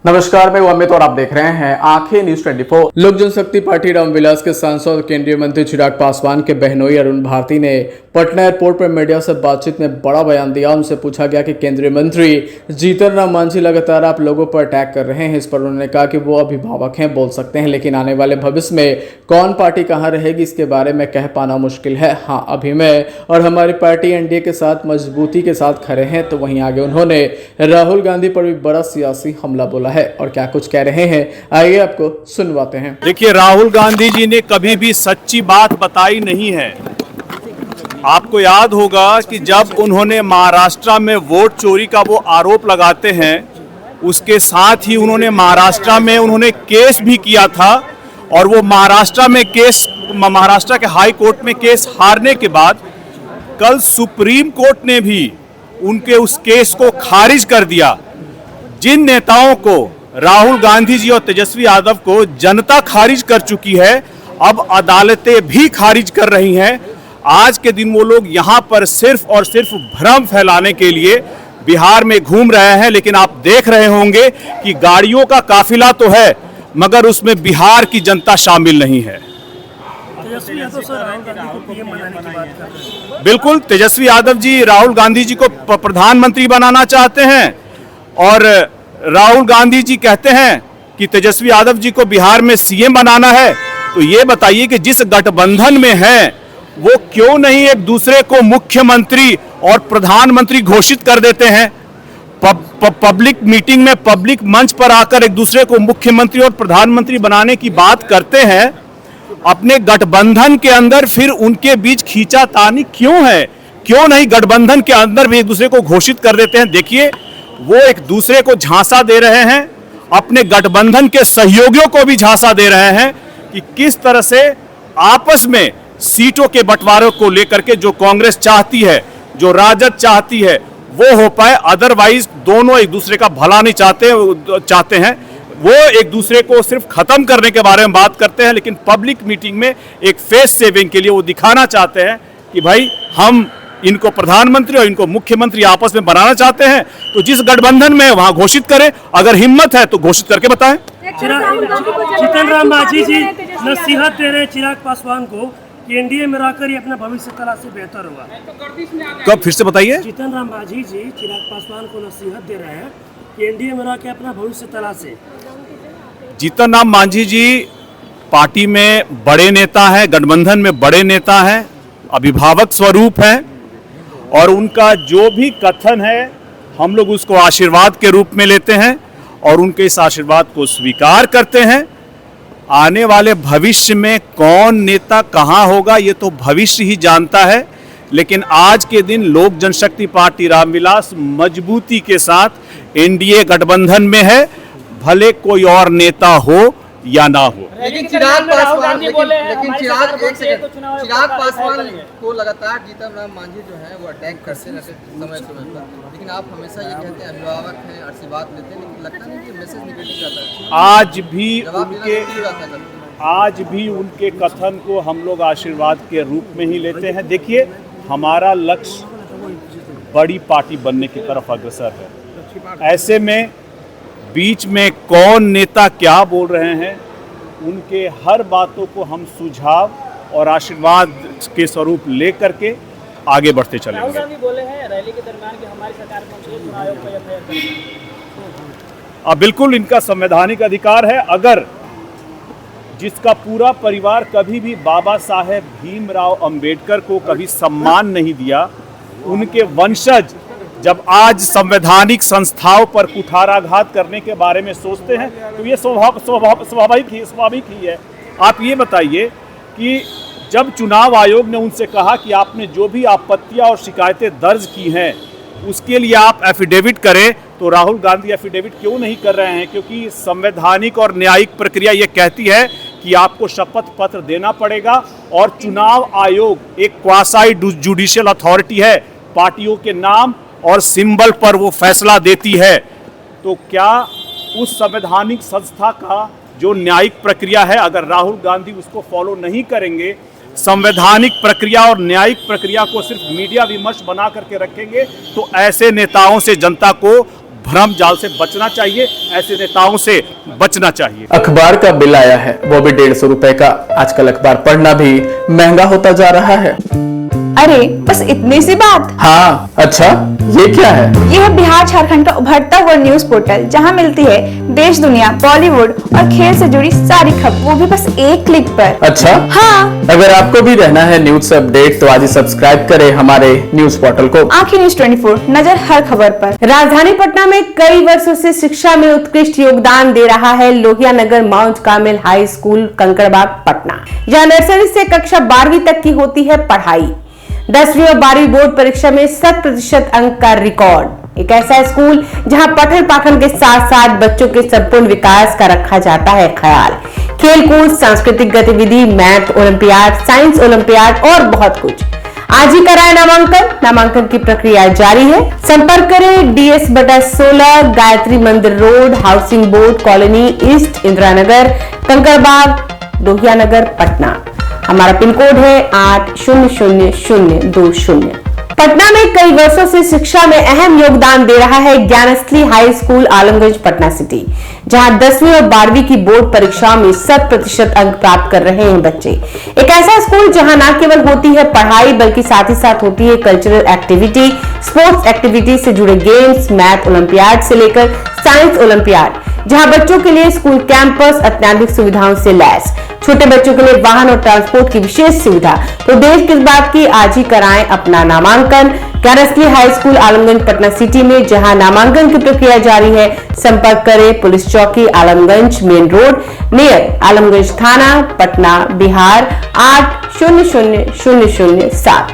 नमस्कार, मैं अमित और आप देख रहे हैं आंखें न्यूज 24। लोक जनशक्ति पार्टी रामविलास के सांसद और केंद्रीय मंत्री चिराग पासवान के बहनोई अरुण भारती ने पटना एयरपोर्ट पर मीडिया से बातचीत में बड़ा बयान दिया। उनसे पूछा गया कि केंद्रीय मंत्री जीतन राम मांझी लगातार आप लोगों पर अटैक कर रहे हैं। इस पर उन्होंने कहा कि वो अभिभावक हैं, बोल सकते हैं, लेकिन आने वाले भविष्य में कौन पार्टी कहाँ रहेगी इसके बारे में कह पाना मुश्किल है। हाँ, अभी मैं और हमारी पार्टी एनडीए के साथ मजबूती के साथ खड़े हैं। तो वहीं आगे उन्होंने राहुल गांधी पर भी बड़ा सियासी हमला बोला है और क्या कुछ कह रहे हैं, आइए आपको सुनवाते हैं। देखिए, राहुल गांधी जी ने कभी भी सच्ची बात बताई नहीं है। आपको याद होगा कि जब उन्होंने महाराष्ट्र में वोट चोरी का वो आरोप लगाते हैं, उसके साथ ही उन्होंने महाराष्ट्र में उन्होंने केस भी किया था और वो महाराष्ट्र के हाई कोर्ट में केस हारने के बाद कल सुप्रीम कोर्ट ने भी उनके उस केस को खारिज कर दिया। जिन नेताओं को राहुल गांधी जी और तेजस्वी यादव को जनता खारिज कर चुकी है, अब अदालतें भी खारिज कर रही हैं। आज के दिन वो लोग यहाँ पर सिर्फ और सिर्फ भ्रम फैलाने के लिए बिहार में घूम रहे हैं, लेकिन आप देख रहे होंगे कि गाड़ियों का काफिला तो है मगर उसमें बिहार की जनता शामिल नहीं है। तेजस्वी यादव सर राहुल गांधी को पीएम बनाने की बात कर रहे हैं। बिल्कुल, तेजस्वी यादव जी राहुल गांधी जी को प्रधानमंत्री बनाना चाहते हैं और राहुल गांधी जी कहते हैं कि तेजस्वी यादव जी को बिहार में सीएम बनाना है। तो ये बताइए कि जिस गठबंधन में है वो क्यों नहीं एक दूसरे को मुख्यमंत्री और प्रधानमंत्री घोषित कर देते हैं। पब्लिक मीटिंग में, पब्लिक मंच पर आकर एक दूसरे को मुख्यमंत्री और प्रधानमंत्री बनाने की बात करते हैं। अपने गठबंधन के अंदर फिर उनके बीच खींचातानी क्यों है? क्यों नहीं गठबंधन के अंदर भी एक दूसरे को घोषित कर देते हैं? देखिए, वो एक दूसरे को झांसा दे रहे हैं, अपने गठबंधन के सहयोगियों को भी झांसा दे रहे हैं कि किस तरह से आपस में सीटों के बंटवारे को लेकर के जो कांग्रेस चाहती है, जो राजद चाहती है, वो हो पाए। अदरवाइज दोनों एक दूसरे का भला नहीं चाहते हैं। वो एक दूसरे को सिर्फ खत्म करने के बारे में बात करते हैं, लेकिन पब्लिक मीटिंग में एक फेस सेविंग के लिए वो दिखाना चाहते हैं कि भाई हम इनको प्रधानमंत्री और इनको मुख्यमंत्री आपस में बनाना चाहते हैं। तो जिस गठबंधन में वहां घोषित करें, अगर हिम्मत है तो घोषित करके बताएं। जीतन राम मांझी जी नसीहत दे रहे चिराग पासवान को कि एनडीए में रहकर ही अपना भविष्य तलाश से बेहतर होगा। कब? फिर से बताइए। जीतन राम मांझी जी चिराग पासवान को नसीहत दे रहे हैं कि एनडीए में रहकर अपना भविष्य तलाश से। जीतन राम मांझी जी पार्टी में बड़े नेता हैं, गठबंधन में बड़े नेता हैं, अभिभावक स्वरूप हैं और उनका जो भी कथन है हम लोग उसको आशीर्वाद के रूप में लेते हैं और उनके इस आशीर्वाद को स्वीकार करते हैं। आने वाले भविष्य में कौन नेता कहां होगा ये तो भविष्य ही जानता है, लेकिन आज के दिन लोक जनशक्ति पार्टी रामविलास मजबूती के साथ एनडीए गठबंधन में है, भले कोई और नेता हो या ना हो। लेकिन चिराग पासवान को लगातार जीतन राम मांझी जो है वो अटैक करते रहते समय पर, लेकिन आप हमेशा ये कहते हैं अभिभावक हैं, आशीर्वाद लेते हैं, लेकिन लगता नहीं कि मैसेज निगेटिव जाता है। आज भी उनके कथन को हम लोग आशीर्वाद के रूप में ही लेते हैं। देखिए, हमारा लक्ष्य बड़ी पार्टी बनने की तरफ अग्रसर है। ऐसे में बीच में कौन नेता क्या बोल रहे हैं, उनके हर बातों को हम सुझाव और आशीर्वाद के स्वरूप लेकर के आगे बढ़ते चलेंगे। राहुल गांधी बोले हैं रैली के दरमियान कि हमारी सरकार को चुनाव आयोग को एफआईआर करेगी। बिल्कुल इनका संवैधानिक अधिकार है। अगर जिसका पूरा परिवार कभी भी बाबा साहेब भीमराव अंबेडकर को कभी सम्मान नहीं दिया, उनके वंशज जब आज संवैधानिक संस्थाओं पर कुठाराघात करने के बारे में सोचते हैं तो ये स्वाभाविक ही है। आप ये बताइए कि जब चुनाव आयोग ने उनसे कहा कि आपने जो भी आपत्तियां और शिकायतें दर्ज की हैं उसके लिए आप एफिडेविट करें, तो राहुल गांधी एफिडेविट क्यों नहीं कर रहे हैं? क्योंकि संवैधानिक और न्यायिक प्रक्रिया ये कहती है कि आपको शपथ पत्र देना पड़ेगा और चुनाव आयोग एक क्वासाई जुडिशियल अथॉरिटी है, पार्टियों के नाम और सिंबल पर वो फैसला देती है। तो क्या उस संवैधानिक संस्था का जो न्यायिक प्रक्रिया है, अगर राहुल गांधी उसको फॉलो नहीं करेंगे, संवैधानिक प्रक्रिया और न्यायिक प्रक्रिया को सिर्फ मीडिया विमर्श बना करके रखेंगे, तो ऐसे नेताओं से जनता को भ्रम जाल से बचना चाहिए, ऐसे नेताओं से बचना चाहिए। अखबार का बिल आया है, वो भी 150 रुपए का। आजकल अखबार पढ़ना भी महंगा होता जा रहा है। अरे बस इतनी सी बात। हाँ, अच्छा ये क्या है? ये है बिहार झारखंड का उभरता हुआ न्यूज पोर्टल, जहां मिलती है देश दुनिया, बॉलीवुड और खेल से जुड़ी सारी खबर, वो भी बस एक क्लिक पर। अच्छा हाँ, अगर आपको भी रहना है न्यूज से अपडेट तो आज ही सब्सक्राइब करें हमारे न्यूज पोर्टल को। आंखें न्यूज 24, नजर हर खबर पर। राजधानी पटना में कई वर्षों से शिक्षा में उत्कृष्ट योगदान दे रहा है Lohia Nagar mount Carmel high school Kankarbagh Patna, जहां नर्सरी से कक्षा 12वीं तक की होती है पढ़ाई। 10वीं और 12वीं बोर्ड परीक्षा में 100% अंक का रिकॉर्ड। एक ऐसा स्कूल जहां पठन पाठन के साथ साथ बच्चों के संपूर्ण विकास का रखा जाता है ख्याल। खेलकूद, सांस्कृतिक गतिविधि, मैथ ओलंपियाड, साइंस ओलंपियाड और बहुत कुछ। आज ही कराए नामांकन। नामांकन की प्रक्रिया जारी है। संपर्क करें DS/16 Gayatri Mandir road, housing board colony east, Indira Nagar, Kankarbagh, Lohia Nagar, Patna. हमारा पिन कोड है 800020। पटना में कई वर्षों से शिक्षा में अहम योगदान दे रहा है Gyansthali high school Alamganj Patna city, जहां 10वीं और 12वीं की बोर्ड परीक्षाओं में 100% अंक प्राप्त कर रहे हैं बच्चे। एक ऐसा स्कूल जहां न केवल होती है पढ़ाई बल्कि साथ ही साथ होती है कल्चरल एक्टिविटी, स्पोर्ट्स एक्टिविटी से जुड़े गेम्स, मैथ ओलंपियाड से लेकर साइंस ओलंपियाड, जहां बच्चों के लिए स्कूल कैंपस अत्याधुनिक सुविधाओं से लैस, छोटे बच्चों के लिए वाहन और ट्रांसपोर्ट की विशेष सुविधा। तो देर किस बात की, आज ही कराएं अपना नामांकन Gyansthali high school Alamganj Patna city में, जहां नामांकन की प्रक्रिया जारी है। संपर्क करें पुलिस चौकी Alamganj main road near Alamganj थाना, पटना, बिहार 800007।